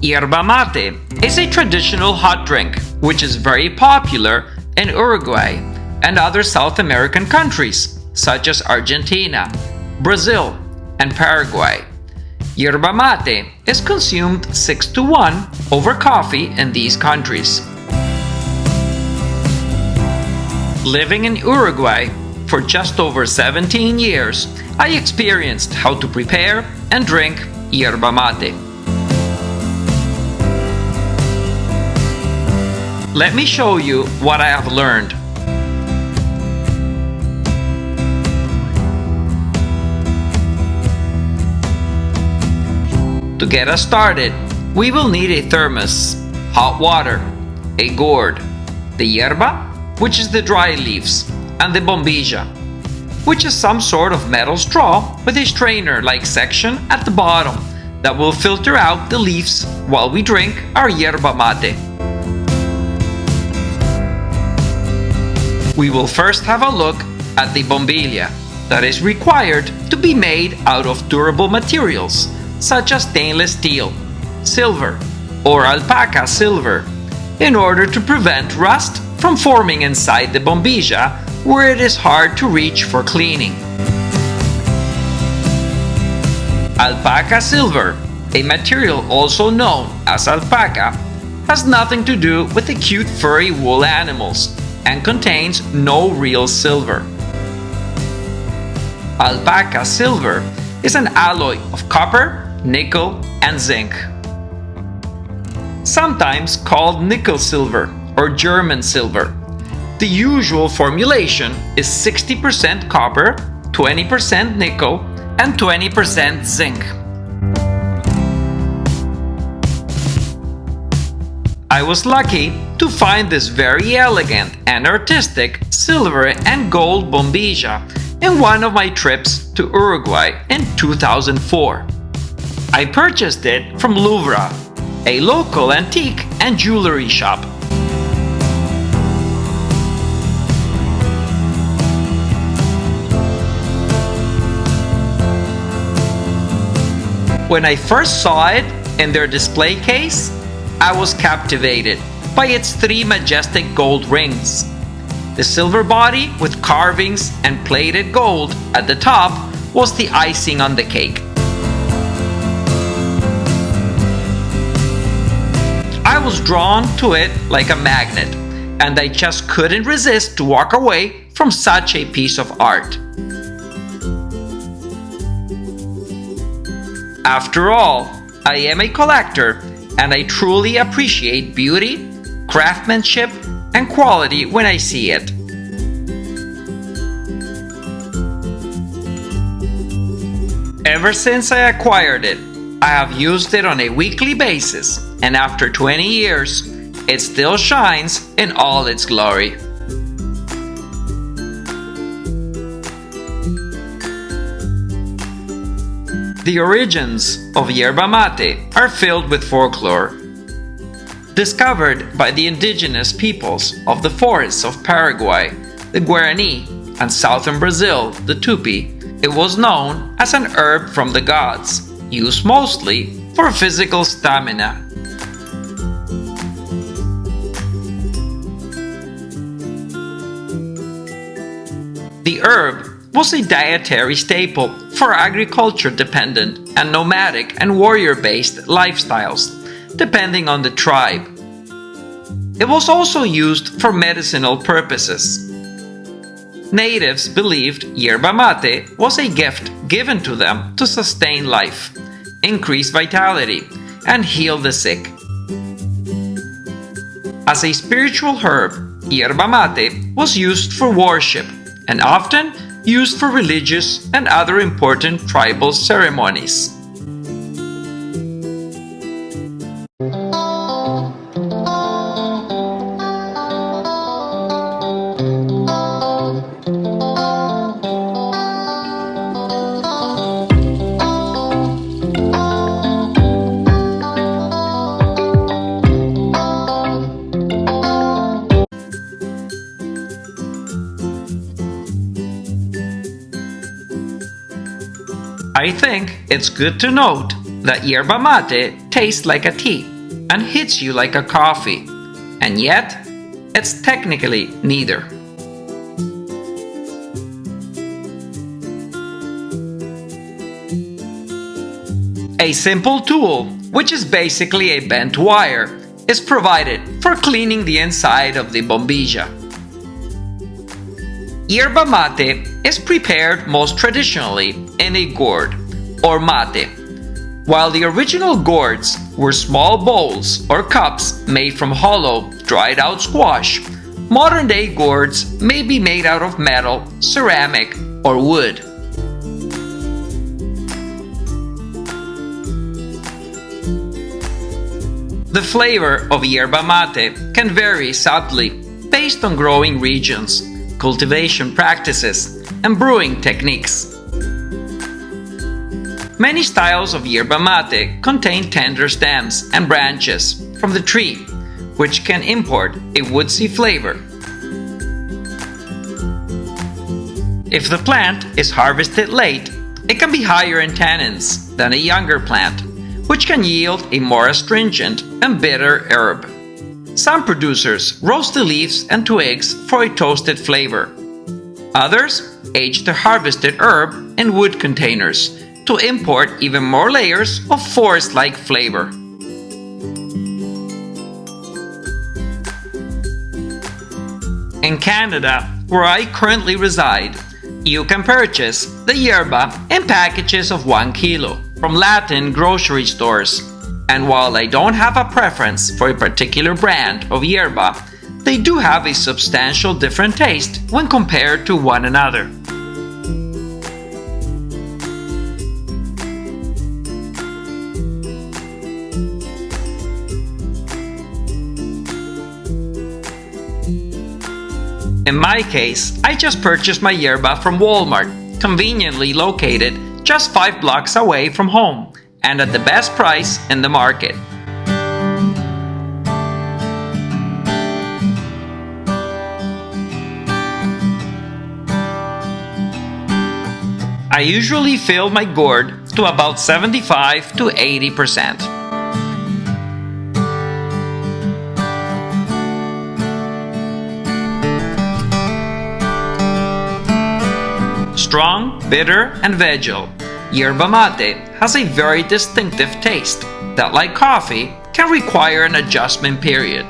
Yerba mate is a traditional hot drink which is very popular in Uruguay and other South American countries such as Argentina, Brazil, and Paraguay. Yerba mate is consumed 6-1 over coffee in these countries. Living in Uruguay for just over 17 years, I experienced how to prepare and drink yerba mate. Let me show you what I have learned. To get us started, we will need a thermos, hot water, a gourd, the yerba, which is the dry leaves, and the bombilla, which is some sort of metal straw with a strainer-like section at the bottom that will filter out the leaves while we drink our yerba mate. We will first have a look at the bombilla that is required to be made out of durable materials such as stainless steel, silver, or alpaca silver in order to prevent rust from forming inside the bombilla where it is hard to reach for cleaning. Alpaca silver, a material also known as alpaca, has nothing to do with the cute furry wool animals and contains no real silver. Alpaca silver is an alloy of copper, nickel, and zinc. Sometimes called nickel silver or German silver. The usual formulation is 60% copper, 20% nickel, and 20% zinc. I was lucky to find this very elegant and artistic silver and gold bombilla in one of my trips to Uruguay in 2004. I purchased it from Louvre, a local antique and jewelry shop. When I first saw it in their display case, I was captivated by its 3 majestic gold rings. The silver body with carvings and plated gold at the top was the icing on the cake. I was drawn to it like a magnet, and I just couldn't resist to walk away from such a piece of art. After all, I am a collector, and I truly appreciate beauty, craftsmanship, and quality when I see it. Ever since I acquired it, I have used it on a weekly basis, and after 20 years, it still shines in all its glory. The origins of yerba mate are filled with folklore. Discovered by the indigenous peoples of the forests of Paraguay, the Guarani, and southern Brazil, the Tupi, it was known as an herb from the gods, used mostly for physical stamina. The herb was a dietary staple for agriculture-dependent and nomadic and warrior-based lifestyles, depending on the tribe. It was also used for medicinal purposes. Natives believed yerba mate was a gift given to them to sustain life, increase vitality, and heal the sick. As a spiritual herb, yerba mate was used for worship and often used for religious and other important tribal ceremonies. I think it's good to note that yerba mate tastes like a tea and hits you like a coffee, and yet it's technically neither. A simple tool, which is basically a bent wire, is provided for cleaning the inside of the bombilla. Yerba mate is prepared most traditionally in a gourd, or mate. While the original gourds were small bowls or cups made from hollow, dried-out squash, modern-day gourds may be made out of metal, ceramic, or wood. The flavor of yerba mate can vary subtly based on growing regions, cultivation practices, and brewing techniques. Many styles of yerba mate contain tender stems and branches from the tree, which can impart a woodsy flavor. If the plant is harvested late, it can be higher in tannins than a younger plant, which can yield a more astringent and bitter herb. Some producers roast the leaves and twigs for a toasted flavor. Others age the harvested herb in wood containers to impart even more layers of forest-like flavor. In Canada, where I currently reside, you can purchase the yerba in packages of 1 kilo from Latin grocery stores. And while I don't have a preference for a particular brand of yerba, they do have a substantial different taste when compared to one another. In my case, I just purchased my yerba from Walmart, conveniently located just 5 blocks away from home, and at the best price in the market. I usually fill my gourd to about 75 to 80%. Strong, bitter, and vegetal, yerba mate has a very distinctive taste that, like coffee, can require an adjustment period.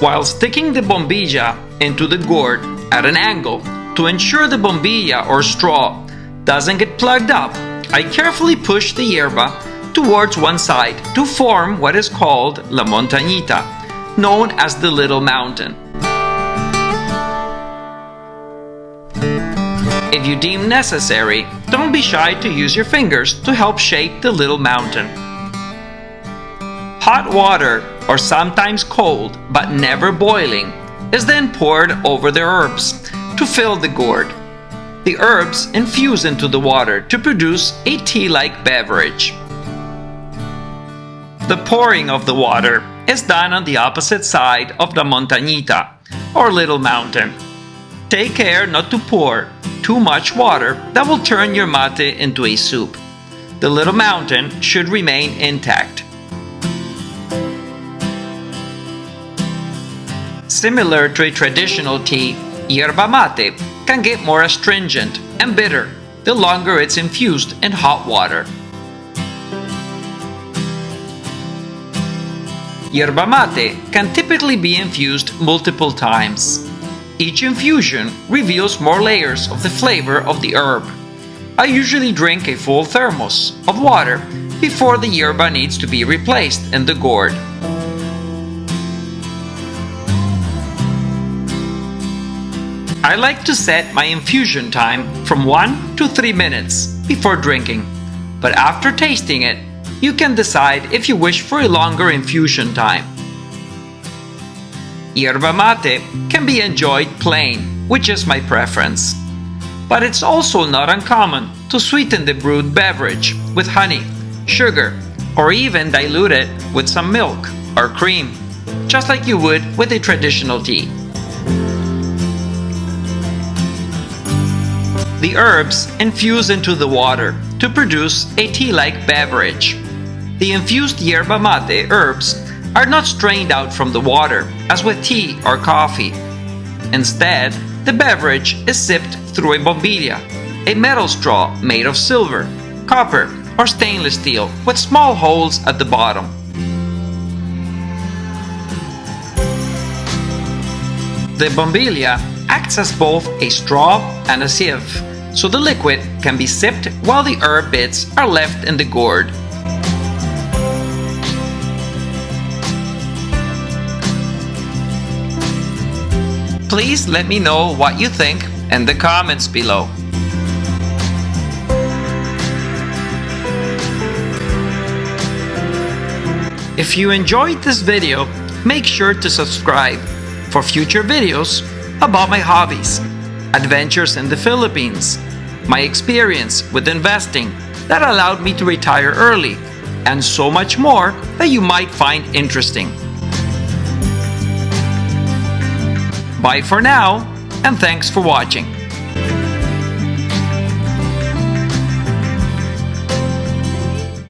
While sticking the bombilla into the gourd at an angle to ensure the bombilla or straw doesn't get plugged up, I carefully push the yerba towards one side to form what is called la montañita, known as the little mountain. If you deem necessary, don't be shy to use your fingers to help shape the little mountain. Hot water, or sometimes cold but never boiling, is then poured over the herbs to fill the gourd. The herbs infuse into the water to produce a tea-like beverage. The pouring of the water is done on the opposite side of the montañita, or little mountain. Take care not to pour too much water that will turn your mate into a soup. The little mountain should remain intact. Similar to a traditional tea, yerba mate can get more astringent and bitter the longer it's infused in hot water. Yerba mate can typically be infused multiple times. Each infusion reveals more layers of the flavor of the herb. I usually drink a full thermos of water before the yerba needs to be replaced in the gourd. I like to set my infusion time from 1 to 3 minutes before drinking, but after tasting it, you can decide if you wish for a longer infusion time. Yerba mate can be enjoyed plain, which is my preference. But it's also not uncommon to sweeten the brewed beverage with honey, sugar, or even dilute it with some milk or cream, just like you would with a traditional tea. The herbs infuse into the water to produce a tea-like beverage. The infused yerba mate herbs are not strained out from the water as with tea or coffee. Instead, the beverage is sipped through a bombilla, a metal straw made of silver, copper, or stainless steel with small holes at the bottom. The bombilla acts as both a straw and a sieve, so the liquid can be sipped while the herb bits are left in the gourd. Please let me know what you think in the comments below. If you enjoyed this video, make sure to subscribe for future videos about my hobbies, adventures in the Philippines, my experience with investing that allowed me to retire early, and so much more that you might find interesting. Bye for now, and thanks for watching.